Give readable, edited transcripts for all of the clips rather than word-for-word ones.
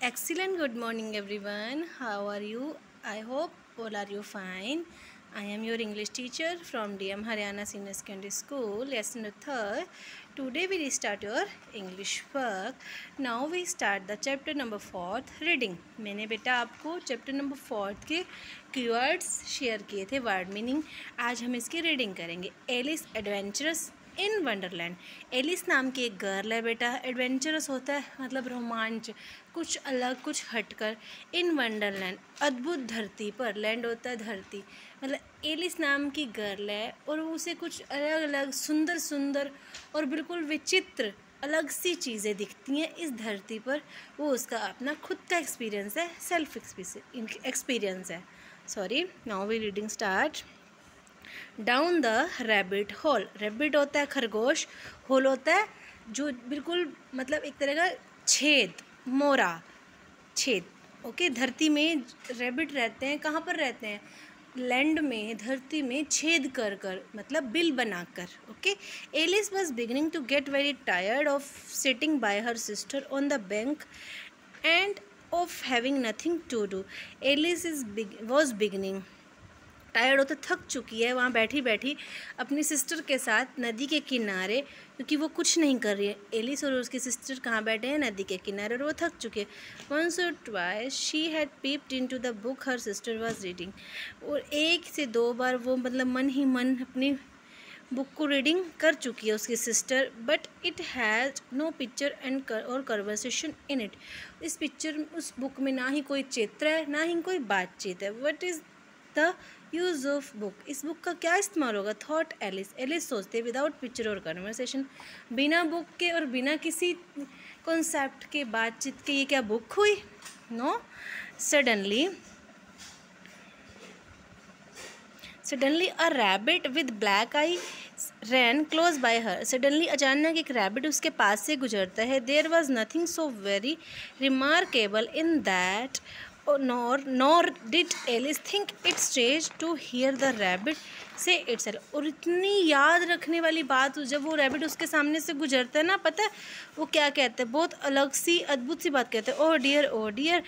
Excellent. Good morning, everyone. How are you? I hope all are you fine. I am your English teacher from DM Haryana Senior Secondary School, lesson 3rd. Today we restart your English work. Now we start the chapter number 4th reading. मैंने बेटा आपको chapter number 4th के keywords share किए थे, word meaning. आज हम इसकी reading करेंगे. Alice adventures in Wonderland. Alice नाम की एक गर्ल है बेटा. एडवेंचरस होता है मतलब रोमांच, कुछ अलग, कुछ हटकर. इन वंडरलैंड अद्भुत धरती पर, लैंड होता है धरती, मतलब एलिस नाम की गर्ल है और उसे कुछ अलग अलग सुंदर सुंदर और बिल्कुल विचित्र अलग सी चीज़ें दिखती हैं इस धरती पर. वो उसका अपना खुद का एक्सपीरियंस है, सेल्फ एक्सपीरियंस है. Sorry. Now we reading start. Down the rabbit hole. Rabbit होता है खरगोश, होल होता है जो बिल्कुल मतलब एक तरह का छेद, मोरा, छेद. ओके. धरती में रैबिट रहते हैं. कहाँ पर रहते हैं? लैंड में, धरती में छेद कर कर, मतलब बिल बनाकर. Okay. Alice was beginning to get very tired of sitting by her sister on the bank and of having nothing to do. Alice was beginning, tired होते, थक चुकी है वहाँ बैठी बैठी अपनी सिस्टर के साथ नदी के किनारे, क्योंकि वो कुछ नहीं कर रही है. एलिस और उसकी सिस्टर कहाँ बैठे हैं? नदी के किनारे, और वो थक चुके हैं. वंस और twice she had peeped into the book her sister was reading. और एक से दो बार वो मतलब मन ही मन अपनी बुक को रीडिंग कर चुकी है उसकी sister. But it has no picture and और कन्वर्सेशन इन इट. इस पिक्चर, उस बुक में ना ही कोई चित्र है, ना ही कोई बातचीत है. What is the use of book. इस बुक का क्या इस्तेमाल होगा? Thought Alice. एलिस सोचते विदाउट पिक्चर और कन्वर्सेशन, बिना बुक के और बिना किसी कॉन्सेप्ट के, बातचीत के, ये क्या बुक हुई? No. Suddenly a rabbit with black eye ran close by her. Suddenly अचानक एक रैबिट उसके पास से गुजरता है. There was nothing so very remarkable in that nor did Alice think it strange to hear the rabbit say itself. और इतनी याद रखने वाली बात, जब वो रैबिट उसके सामने से गुजरता है ना, पता है वो क्या कहते हैं? बहुत अलग सी, अद्भुत सी बात कहते हैं. ओ डियर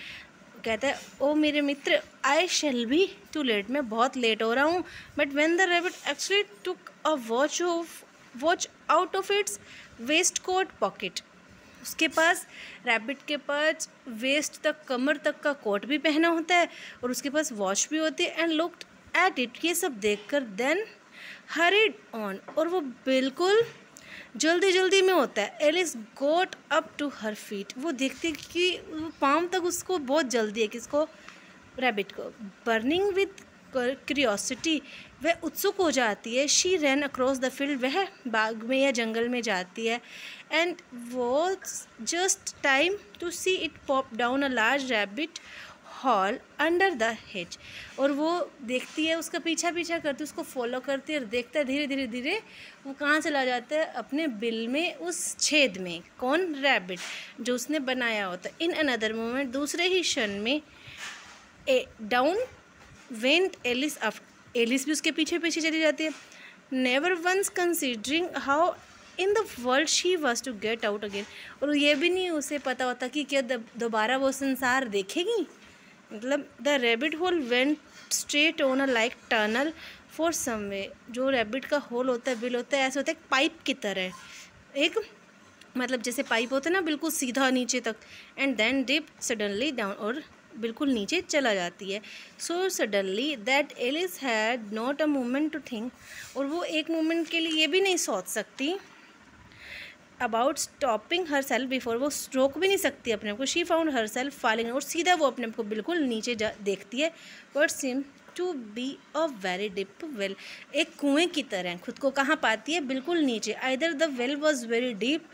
कहता है, ओ मेरे मित्र, I shall be too late. मैं बहुत लेट हो रहा हूँ. But when the rabbit actually took a watch out of its waistcoat pocket. उसके पास, रैबिट के पास वेस्ट तक, कमर तक का कोट भी पहना होता है और उसके पास वॉच भी होती है. And looked at it. ये सब देखकर देन हरीड ऑन. और वो बिल्कुल जल्दी जल्दी में होता है. Alice got up to her feet. वो देखती कि वो पाँव तक उसको बहुत जल्दी है. किसको? रैबिट को. बर्निंग विद क्यूरियोसिटी, वह उत्सुक हो जाती है. She ran across the field. वह बाग में या जंगल में जाती है. And was just time to see it pop down a large rabbit hole under the hedge. और वो देखती है, उसका पीछा करती है, उसको फॉलो करती है और देखता है धीरे धीरे वो कहाँ चला जाता है? अपने बिल में, उस छेद में. कौन? रैबिट, जो उसने बनाया होता है. इन अनदर मोमेंट, दूसरे ही क्षण में, डाउन वेंट एलिस. एलिस भी उसके पीछे चली जाती है. Never once considering how in the world she was to get out again. और ये भी नहीं उसे पता होता कि क्या दोबारा वो संसार देखेगी. मतलब the rabbit hole went straight on a like tunnel for some way. जो रैबिट का होल होता है, बिल होता है, ऐसे होता है पाइप की तरह, एक मतलब जैसे पाइप होता है ना, बिल्कुल सीधा नीचे तक. And then dip suddenly down, और बिल्कुल नीचे चला जाती है. So suddenly that Alice had not a moment to think. और वो एक मोमेंट के लिए ये भी नहीं सोच सकती about stopping her self before. वो रोक भी नहीं सकती अपने आप को. She found her self falling. और सीधा वो अपने आप को बिल्कुल नीचे देखती है. But seem to be a very deep well. एक कुएं की तरह खुद को कहाँ पाती है? बिल्कुल नीचे. Either the well was very deep,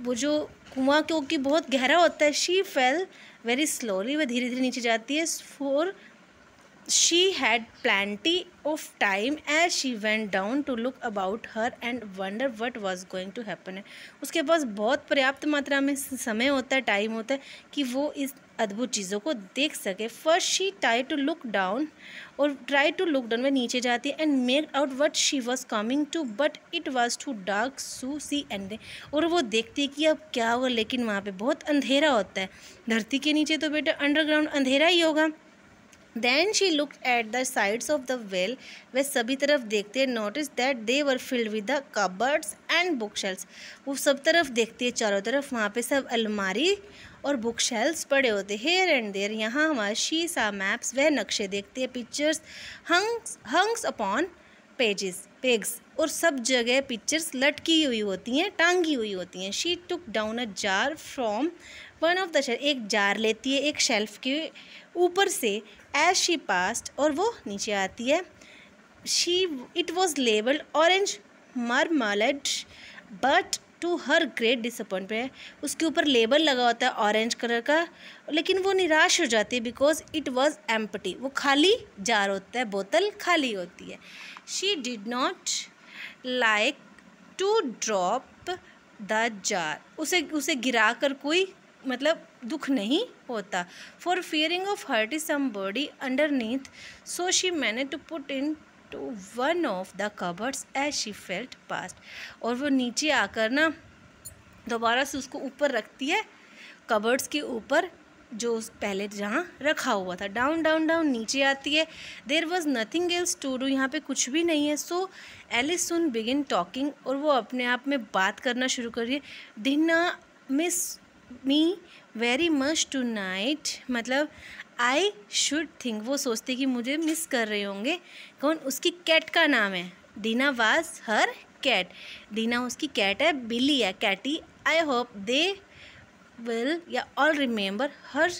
वो जो कुआं क्योंकि बहुत गहरा होता है. She fail very slowly. वह धीरे धीरे नीचे जाती है. For She had plenty of time as she went down to look about her and wonder what was going to happen. उसके पास बहुत पर्याप्त मात्रा में समय होता है, टाइम होता है कि वो इस अद्भुत चीज़ों को देख सके. First she try to look down वह नीचे जाती है and make out what she was coming to but it was too dark to see and और वो देखती है कि अब क्या होगा, लेकिन वहाँ पे बहुत अंधेरा होता है. धरती के नीचे तो बेटा अंडरग्राउंड अंधेरा ही होगा. Then she looked at the sides of the well. वह सभी तरफ देखते हैं. Noticed that they were filled with the cupboards and bookshelves. वो सब तरफ देखती है, चारों तरफ वहाँ पे सब अलमारी और बुक शेल्फ्स पड़े होते. Here and there, यहाँ हमारा she saw maps. वह नक्शे देखती है. Pictures hung upon pegs और सब जगह पिक्चर्स लटकी हुई होती हैं, टांगी हुई होती हैं. She took down a jar from one of the shelf. एक जार लेती है एक शेल्फ के ऊपर से. As she passed और वो नीचे आती है. It was labeled orange marmalade but to her great disappointment, उसके ऊपर लेबल लगा होता है ऑरेंज कलर का, लेकिन वो निराश हो जाती है बिकॉज इट वॉज एम्प्टी. वो खाली जार होता है, बोतल खाली होती है. She did not like to drop the jar. उसे गिरा कर कोई मतलब दुख नहीं होता. For fearing of hurting somebody underneath so she manage to put in to one of the cupboards as she fell past. और वो नीचे आकर ना दोबारा से उसको ऊपर रखती है कबर्ड्स के ऊपर जो पहले जहाँ रखा हुआ था. डाउन डाउन डाउन नीचे आती है. There was nothing else to do. यहाँ पे कुछ भी नहीं है. So Alice soon begin talking और वो अपने आप में बात करना शुरू कर रही है. Dinah miss me very much tonight, मतलब आई शुड थिंक, वो सोचते कि मुझे मिस कर रहे होंगे. कौन? उसकी कैट का नाम है. दीना वाज हर कैट. दीना उसकी कैट है, बिली है, kitty. I hope they will ya all remember her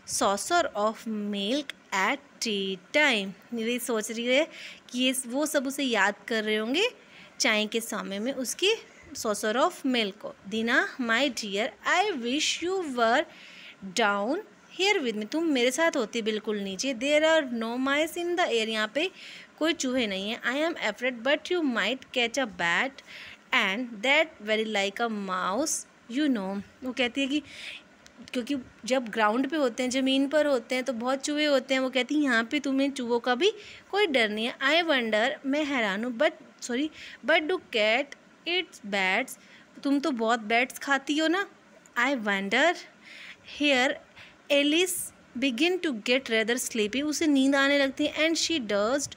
saucer of milk at tea time. ये सोच रही है कि ये वो सब उसे याद कर रहे होंगे चाय के समय में उसकी saucer of milk. Dinah my dear I wish you were down here with me. तुम मेरे साथ होती बिल्कुल नीचे. There are no mice in the air. यहाँ पे कोई चूहे नहीं है. I am afraid but you might catch a bat and that very like a mouse you know. वो कहती है कि क्योंकि जब ग्राउंड पे होते हैं, ज़मीन पर होते हैं, तो बहुत चूहे होते हैं. वो कहती है यहाँ पे तुम्हें चूहों का भी कोई डर नहीं है. आई वंडर, मैं हैरान हूँ, but do cat eats bats. तुम तो बहुत बैट्स खाती हो ना. I wonder. Here Alice begin to get rather sleepy. उसे नींद आने लगती है. And she dozed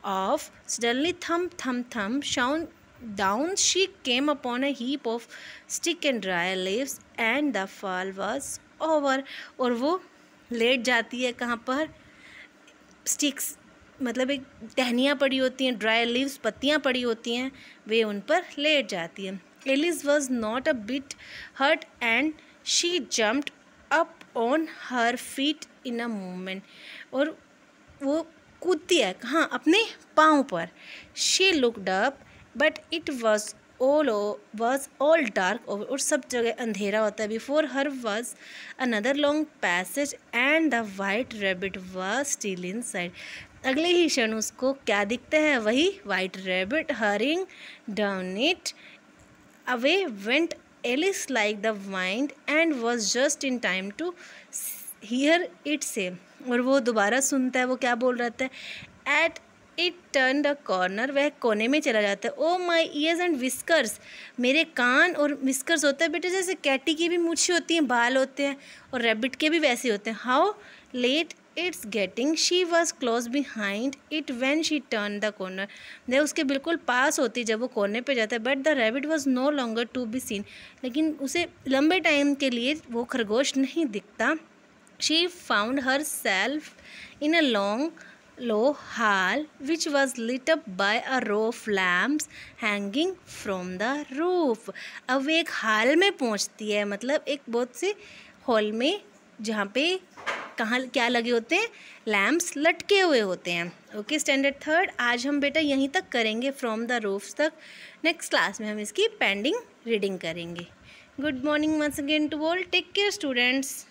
off suddenly thump thump thump sound down. She came upon a heap of stick and dry leaves and the fall was over. और वो late जाती है कहाँ पर? स्टिक्स मतलब एक टहनियाँ पड़ी होती हैं, ड्राई लीव्स पत्तियाँ पड़ी होती हैं, वे उन पर लेट जाती है. Alice was not a bit hurt and she jumped up on her feet in a moment. और वो कूदती है कहाँ? अपने पाँव पर. She looked up but it was all dark और सब जगह अंधेरा होता है. Before her was another long passage and the white rabbit was still in sight. अगले ही क्षण उसको क्या दिखता है? वही white rabbit hurrying down it. Away went Alice like the wind and was just in time to hear it say. और वो दोबारा सुनता है वो क्या बोल रहा था. At it turn the corner. वह कोने में चला जाता है. ओ माई ईयर्स एंड विस्कर्स. मेरे कान और विस्कर्स होता है बेटे, जैसे कैटी की भी मूछें होती हैं, बाल होते हैं, और रैबिट के भी वैसे होते हैं. How late it's getting. She was close behind it when she turn the corner. वह उसके बिल्कुल पास होती जब वो कोने पे जाता है. But the rabbit was no longer to be seen. लेकिन उसे लंबे टाइम के लिए वो खरगोश नहीं दिखता. She found her self in a long low hall which was lit up by a row of lamps hanging from the roof. अब वो एक हाल में पहुंचती है, मतलब एक बहुत से हॉल में जहाँ पे कहाँ क्या लगे होते हैं? लैम्प्स लटके हुए होते हैं. ओके स्टैंडर्ड थर्ड आज हम बेटा यहीं तक करेंगे, फ्रॉम द रूफ्स तक. नेक्स्ट क्लास में हम इसकी पेंडिंग रीडिंग करेंगे. Good morning once again to all. Take care students.